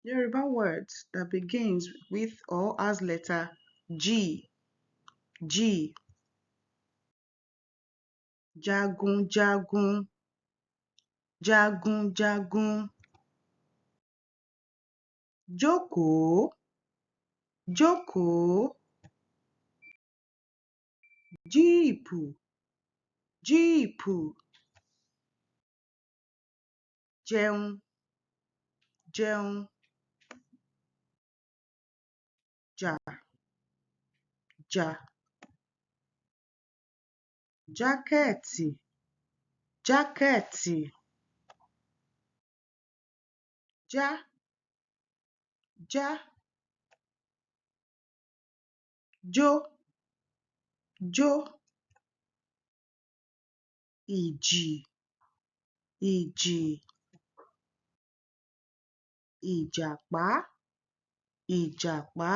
Yoruba words that begins with or has letter G. G. Jagun, jagun, jagun, jagun. Jókòó, jókòó. Jíìpù, jíìpù. Jẹun, jẹun. Jà, jà. Jákẹ́ẹ̀tì, jákẹ́ẹ̀tì. Já, já. Jó, jó. Ìjì, ìjì. Ìjàpá, ìjàpá.